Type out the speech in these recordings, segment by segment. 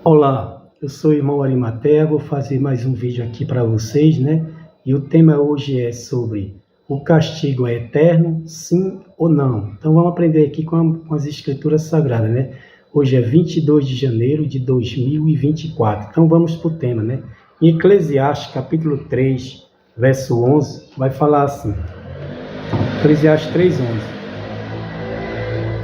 Olá, eu sou o irmão Arimatea, vou fazer mais um vídeo aqui para vocês, né? E o tema hoje é sobre o castigo é eterno, sim ou não? Então vamos aprender aqui com as escrituras sagradas, né? Hoje é 22 de janeiro de 2024, então vamos para o tema, né? Em Eclesiastes capítulo 3, verso 11, vai falar assim, Eclesiastes 3:11: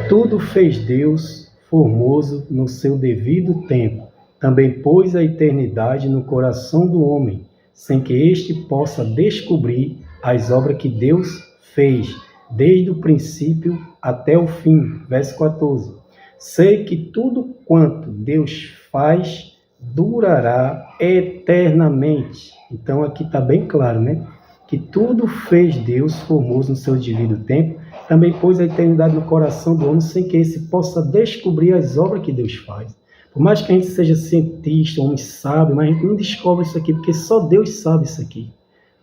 Tudo fez Deus formoso no seu devido tempo. Também pôs a eternidade no coração do homem, sem que este possa descobrir as obras que Deus fez, desde o princípio até o fim. Verso 14. Sei que tudo quanto Deus faz durará eternamente. Então aqui está bem claro, né? Que tudo fez Deus formoso no seu devido tempo. Também pôs a eternidade no coração do homem, sem que esse possa descobrir as obras que Deus faz. Por mais que a gente seja cientista, homem sábio, mas a gente não descobre isso aqui, porque só Deus sabe isso aqui,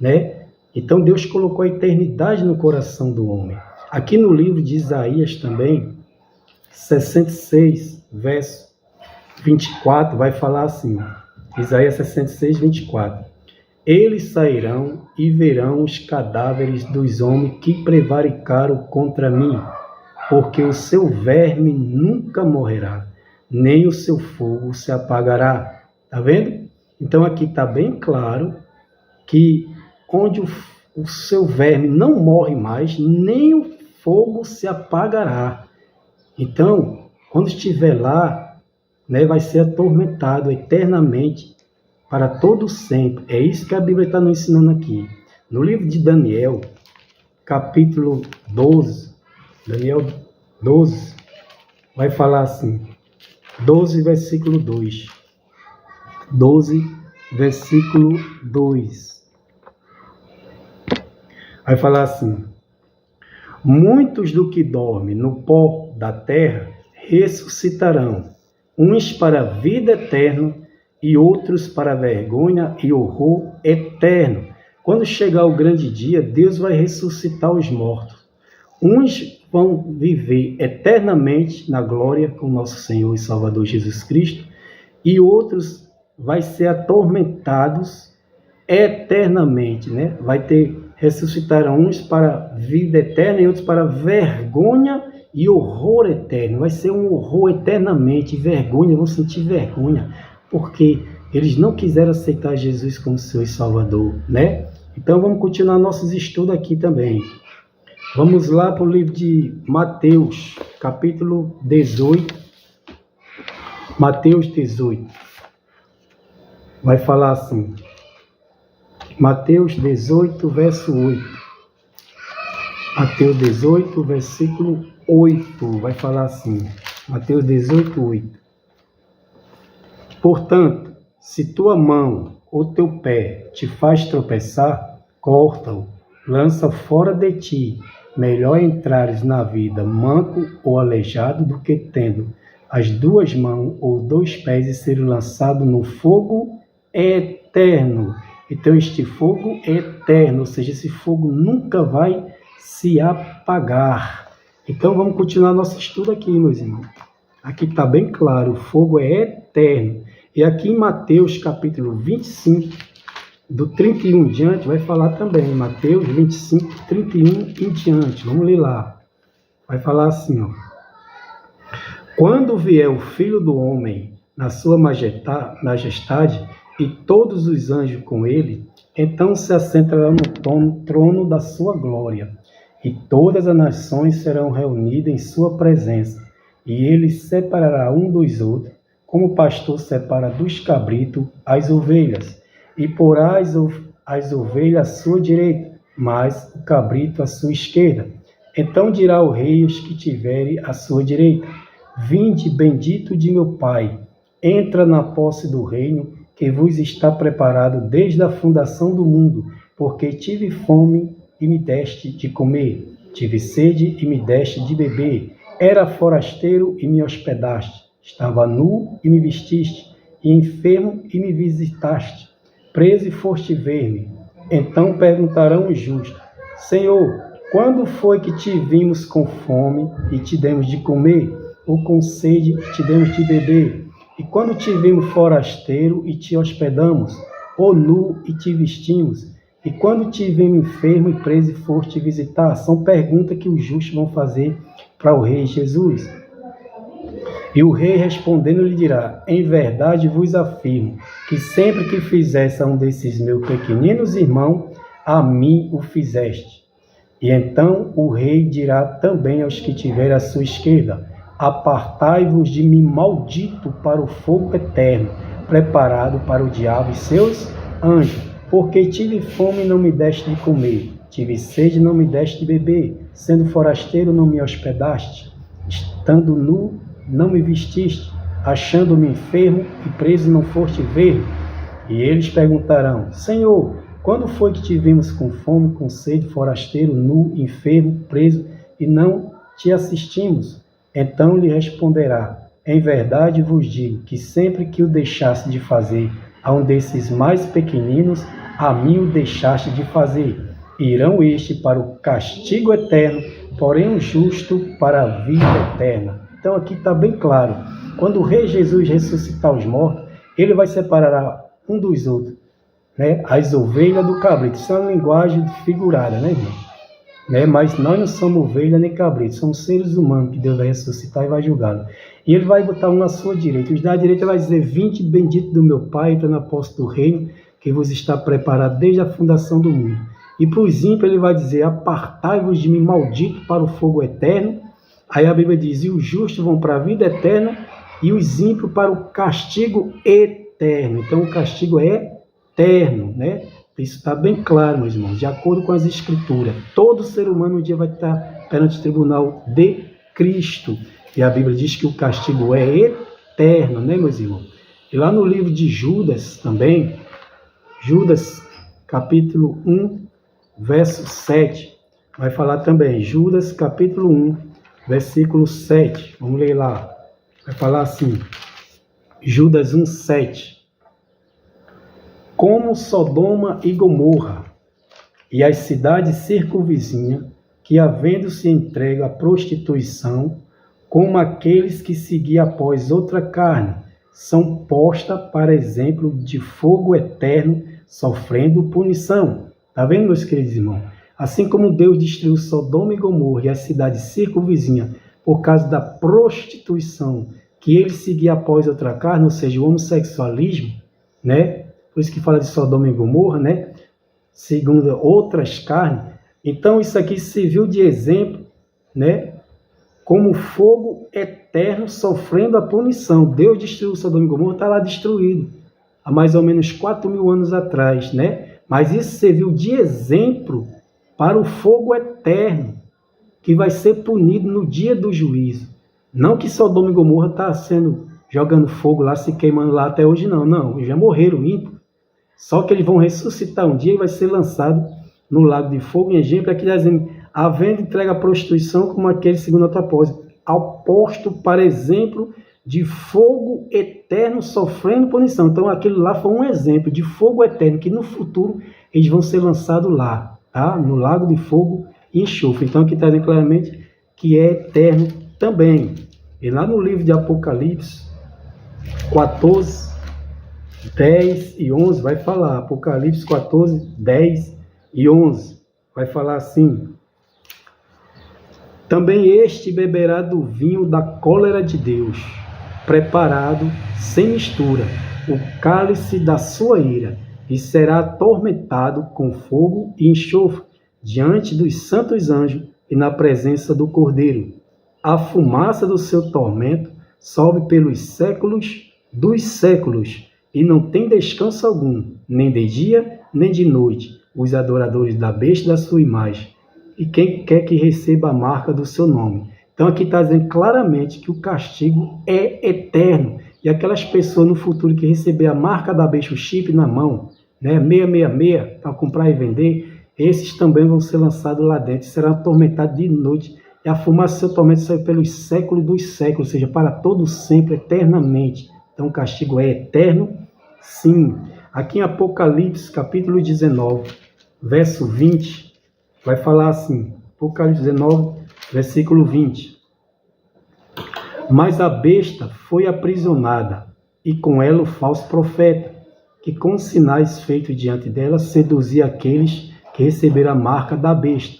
né? Então Deus colocou a eternidade no coração do homem. Aqui no livro de Isaías também, 66, verso 24, vai falar assim, Isaías 66, 24. Eles sairão e verão os cadáveres dos homens que prevaricaram contra mim, porque o seu verme nunca morrerá, nem o seu fogo se apagará. Tá vendo? Então aqui está bem claro que onde o seu verme não morre mais, nem o fogo se apagará. Então, quando estiver lá, né, vai ser atormentado eternamente para todo sempre. É isso que a Bíblia está nos ensinando aqui. No livro de Daniel, capítulo 12, Daniel 12, vai falar assim, 12, versículo 2. 12, versículo 2. Vai falar assim: muitos do que dormem no pó da terra ressuscitarão, uns para a vida eterna e outros para a vergonha e horror eterno. Quando chegar o grande dia, Deus vai ressuscitar os mortos. Uns vão viver eternamente na glória com nosso Senhor e Salvador Jesus Cristo, e outros vai ser atormentados eternamente, né? Ressuscitarão uns para vida eterna e outros para vergonha e horror eterno. Vai ser um horror eternamente, vergonha, vão sentir vergonha, porque eles não quiseram aceitar Jesus como seu Salvador, né? Então vamos continuar nossos estudos aqui também. Vamos lá para o livro de Mateus, capítulo 18. Mateus 18. Vai falar assim. Mateus 18, verso 8. Mateus 18, versículo 8. Vai falar assim. Mateus 18, 8. Portanto, se tua mão ou teu pé te faz tropeçar, corta-o, lança fora de ti. Melhor entrares na vida manco ou aleijado do que tendo as duas mãos ou dois pés e ser lançado no fogo eterno. Então este fogo é eterno, ou seja, esse fogo nunca vai se apagar. Então vamos continuar nosso estudo aqui, meus irmãos. Aqui está bem claro, o fogo é eterno. E aqui em Mateus capítulo 25, do 31 em diante, vai falar também, Mateus 25, 31 em diante, vamos ler lá. Vai falar assim, ó. Quando vier o Filho do Homem na sua majestade e todos os anjos com ele, então se assentará no trono da sua glória, e todas as nações serão reunidas em sua presença, e ele separará um dos outros, como o pastor separa dos cabritos as ovelhas, e porá as ovelhas à sua direita, mas o cabrito à sua esquerda. Então dirá o rei aos que tiverem à sua direita: vinde, bendito de meu Pai, entra na posse do reino que vos está preparado desde a fundação do mundo, porque tive fome e me deste de comer, tive sede e me deste de beber, era forasteiro e me hospedaste, estava nu e me vestiste, e enfermo e me visitaste, preso e foste ver-me. Então perguntarão os justos: Senhor, quando foi que te vimos com fome e te demos de comer, ou com sede e te demos de beber? E quando te vimos forasteiro e te hospedamos, ou nu e te vestimos? E quando te vimos enfermo e preso e foste visitar? São perguntas que os justos vão fazer para o rei Jesus. E o rei respondendo lhe dirá: em verdade vos afirmo, que sempre que fizesse a um desses meus pequeninos irmãos, a mim o fizeste. E então o rei dirá também aos que tiverem à sua esquerda: apartai-vos de mim, maldito, para o fogo eterno, preparado para o diabo e seus anjos. Porque tive fome e não me deste de comer, tive sede e não me deste de beber, sendo forasteiro não me hospedaste, estando nu não me vestiste, achando-me enfermo e preso não foste ver. E eles perguntarão: Senhor, quando foi que te vimos com fome, com sede, forasteiro, nu, enfermo, preso, e não te assistimos? Então lhe responderá: em verdade vos digo que sempre que o deixaste de fazer a um desses mais pequeninos, a mim o deixaste de fazer. Irão este para o castigo eterno, porém o justo para a vida eterna. Então aqui está bem claro. Quando o rei Jesus ressuscitar os mortos, ele vai separar um dos outros, né? As ovelhas do cabrito. Isso é uma linguagem figurada, né, irmão? Mas nós não somos ovelha nem cabrito, somos seres humanos que Deus vai ressuscitar e vai julgá-lo. E ele vai botar um à sua direita. Os da direita vai dizer: vinde bendito do meu Pai, entra na posse do reino, que vos está preparado desde a fundação do mundo. E para os ímpios ele vai dizer: apartai-vos de mim, maldito, para o fogo eterno. Aí a Bíblia diz: e os justos vão para a vida eterna, e os ímpios para o castigo eterno. Então o castigo é eterno, né? Isso está bem claro, meus irmãos, de acordo com as Escrituras. Todo ser humano um dia vai estar perante o tribunal de Cristo. E a Bíblia diz que o castigo é eterno, né, meus irmãos? E lá no livro de Judas também, Judas capítulo 1, verso 7, vai falar também. Judas capítulo 1, versículo 7. Vamos ler lá. Vai falar assim, Judas 1, 7. Como Sodoma e Gomorra, e as cidades circunvizinhas, que havendo-se entregue à prostituição, como aqueles que seguiam após outra carne, são postas para exemplo de fogo eterno, sofrendo punição. Está vendo, meus queridos irmãos? Assim como Deus destruiu Sodoma e Gomorra e as cidades circunvizinhas por causa da prostituição, que eles seguiam após outra carne, ou seja, o homossexualismo, né? Por isso que fala de Sodoma e Gomorra, né? Segundo outras carnes. Então isso aqui serviu de exemplo, né? Como fogo eterno sofrendo a punição. Deus destruiu Sodoma e Gomorra, está lá destruído. Há mais ou menos 4.000 anos atrás, né? Mas isso serviu de exemplo para o fogo eterno, que vai ser punido no dia do juízo. Não que Sodoma e Gomorra está jogando fogo lá, se queimando lá até hoje, não. Não, eles já morreram, ímpios. Só que eles vão ressuscitar um dia e vai ser lançado no lago de fogo, em exemplo, aqui dizendo: havendo entregue a prostituição como aquele segundo outro apóstolo, ao posto para exemplo de fogo eterno sofrendo punição. Então aquele lá foi um exemplo de fogo eterno, que no futuro eles vão ser lançados lá, tá? No lago de fogo e enxofre. Então aqui está dizendo claramente que é eterno também. E lá no livro de Apocalipse 14, 10 e 11 vai falar, Apocalipse 14, 10 e 11, vai falar assim: também este beberá do vinho da cólera de Deus, preparado sem mistura, o cálice da sua ira, e será atormentado com fogo e enxofre, diante dos santos anjos e na presença do Cordeiro. A fumaça do seu tormento sobe pelos séculos dos séculos, e não tem descanso algum, nem de dia, nem de noite, os adoradores da besta e da sua imagem, e quem quer que receba a marca do seu nome. Então aqui está dizendo claramente que o castigo é eterno, e aquelas pessoas no futuro que receber a marca da besta, o chip na mão, né, 666, para comprar e vender, esses também vão ser lançados lá dentro, serão atormentados de noite, e a fumaça do seu tormento sai pelos séculos dos séculos, ou seja, para todo sempre, eternamente. Então o castigo é eterno, sim. Aqui em Apocalipse, capítulo 19, verso 20, vai falar assim, Apocalipse 19, versículo 20. Mas a besta foi aprisionada, e com ela o falso profeta, que com sinais feitos diante dela seduzia aqueles que receberam a marca da besta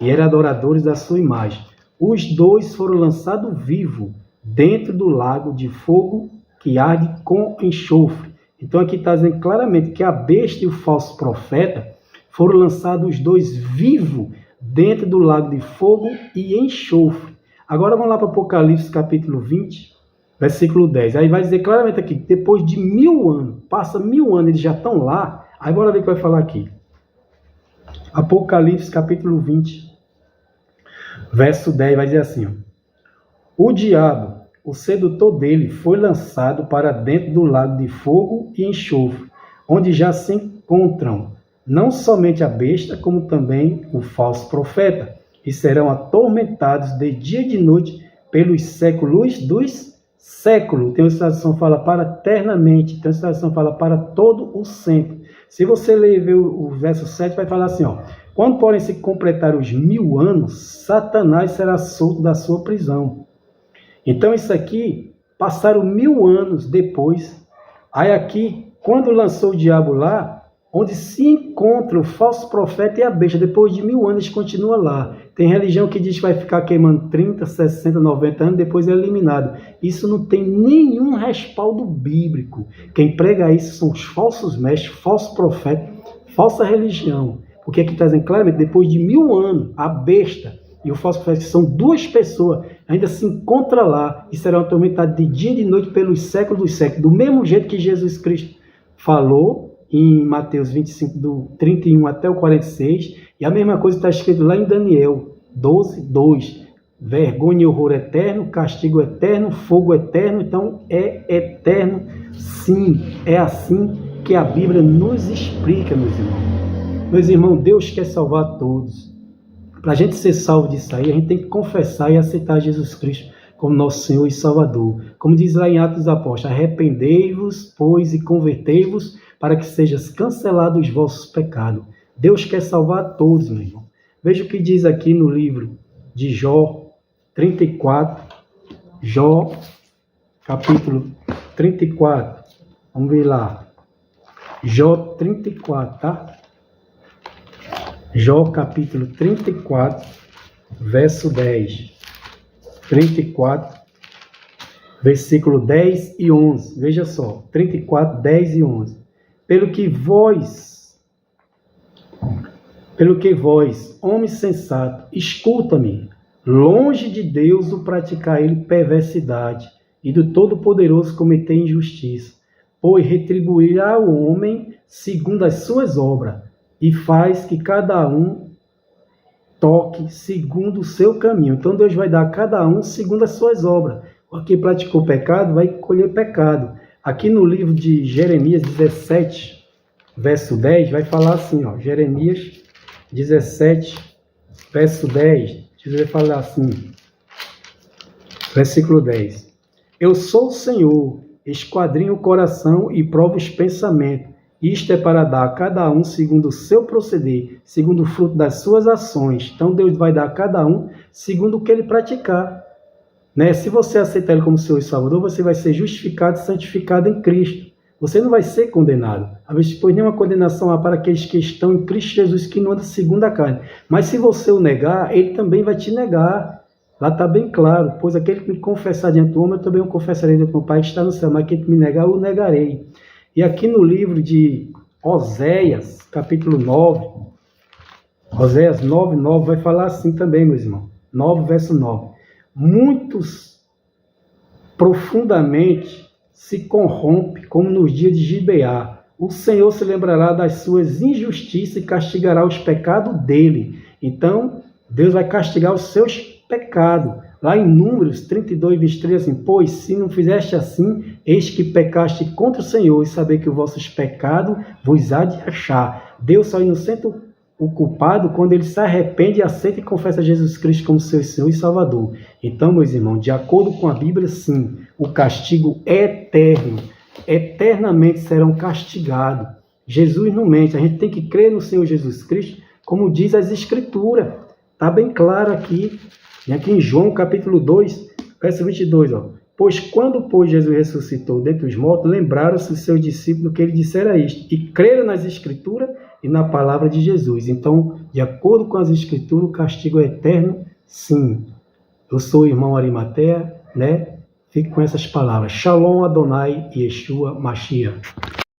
e eram adoradores da sua imagem. Os dois foram lançados vivos dentro do lago de fogo que arde com enxofre. Então aqui está dizendo claramente que a besta e o falso profeta foram lançados os dois vivos dentro do lago de fogo e enxofre. Agora vamos lá para Apocalipse capítulo 20, versículo 10. Aí vai dizer claramente aqui, que depois de 1000 anos, passa 1000 anos, eles já estão lá. Aí bora ver o que vai falar aqui. Apocalipse capítulo 20, verso 10, vai dizer assim, ó, o diabo, o sedutor dele, foi lançado para dentro do lago de fogo e enxofre, onde já se encontram não somente a besta, como também o falso profeta, e serão atormentados de dia e de noite pelos séculos dos séculos. Tem uma tradução que fala para eternamente, tem uma tradução que fala para todo o sempre. Se você ler o verso 7, vai falar assim, ó, quando porém se completar os 1000 anos, Satanás será solto da sua prisão. Então isso aqui, passaram 1000 anos depois, aí aqui, quando lançou o diabo lá, onde se encontra o falso profeta e a besta, depois de 1000 anos continua lá. Tem religião que diz que vai ficar queimando 30, 60, 90 anos, depois é eliminado. Isso não tem nenhum respaldo bíblico. Quem prega isso são os falsos mestres, falsos profetas, falsa religião. Porque aqui está dizendo claramente, depois de 1000 anos, a besta e o falso profeta, que são duas pessoas, ainda se encontram lá e serão atormentados de dia e de noite pelos séculos dos séculos. Do mesmo jeito que Jesus Cristo falou em Mateus 25, do 31 até o 46, e a mesma coisa está escrito lá em Daniel 12, 2. Vergonha e horror eterno, castigo eterno, fogo eterno. Então é eterno, sim. É assim que a Bíblia nos explica, meus irmãos. Meus irmãos, Deus quer salvar todos. Para a gente ser salvo disso aí, a gente tem que confessar e aceitar Jesus Cristo como nosso Senhor e Salvador. Como diz lá em Atos dos Apóstolos, arrependei-vos, pois, e convertei-vos, para que sejam cancelados os vossos pecados. Deus quer salvar todos, meu irmão. Veja o que diz aqui no livro de Jó 34. Jó, capítulo 34. Vamos ver lá. Jó 34, tá? Jó, capítulo 34, verso 10. 34, versículo 10 e 11. Veja só, 34, 10 e 11. Pelo que vós, homem sensato, escuta-me, longe de Deus o praticar ele perversidade, e do Todo-Poderoso cometer injustiça, pois retribuirá o homem segundo as suas obras, e faz que cada um toque segundo o seu caminho. Então Deus vai dar a cada um segundo as suas obras. Quem praticou pecado vai colher pecado. Aqui no livro de Jeremias 17, verso 10, vai falar assim, ó, Jeremias 17, verso 10, vai falar assim, versículo 10. Eu sou o Senhor, esquadrinho o coração e provo os pensamentos. Isto é para dar a cada um segundo o seu proceder, segundo o fruto das suas ações. Então Deus vai dar a cada um segundo o que ele praticar. Né? Se você aceitar ele como Senhor e Salvador, você vai ser justificado e santificado em Cristo. Você não vai ser condenado. A vez pois nenhuma condenação há para aqueles que estão em Cristo Jesus, que não andam segundo a carne. Mas se você o negar, ele também vai te negar. Lá está bem claro, pois aquele que me confessar diante do homem, eu também o confessarei diante do meu Pai que está no céu. Mas quem me negar, eu o negarei. E aqui no livro de Oséias, capítulo 9, Oséias 9, 9, vai falar assim também, meus irmãos. 9, verso 9. Muitos profundamente se corrompe, como nos dias de Gibeá. O Senhor se lembrará das suas injustiças e castigará os pecados dele. Então, Deus vai castigar os seus pecados. Lá em Números 32, 23, assim, pois se não fizeste assim, eis que pecaste contra o Senhor, e saber que os vossos pecados vos há de achar. Deus só inocenta o culpado quando ele se arrepende, aceita e confessa Jesus Cristo como seu Senhor e Salvador. Então, meus irmãos, de acordo com a Bíblia, sim, o castigo é eterno. Eternamente serão castigados. Jesus não mente. A gente tem que crer no Senhor Jesus Cristo, como diz as Escrituras. Está bem claro aqui. E aqui em João, capítulo 2, verso 22, ó. Pois quando, Jesus ressuscitou dentre os mortos, lembraram-se os seus discípulos que ele dissera isto, e creram nas Escrituras e na palavra de Jesus. Então, de acordo com as Escrituras, o castigo é eterno, sim. Eu sou o irmão Arimatea, né? Fique com essas palavras. Shalom Adonai Yeshua Mashiach.